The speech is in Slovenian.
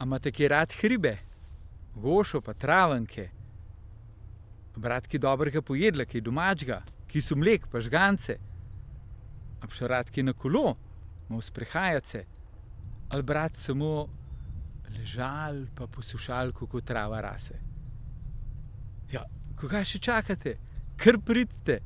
A imate kje rad hribe, gošo pa travenke, brat ki dobrega pojedla, ki domačega, ki so mlek pa žgance, a pa še rad ki na kolo, malo sprehajati se, ali brat samo ležal pa poslušal, kako trava rase. Ja, koga še čakate? Kar pridite.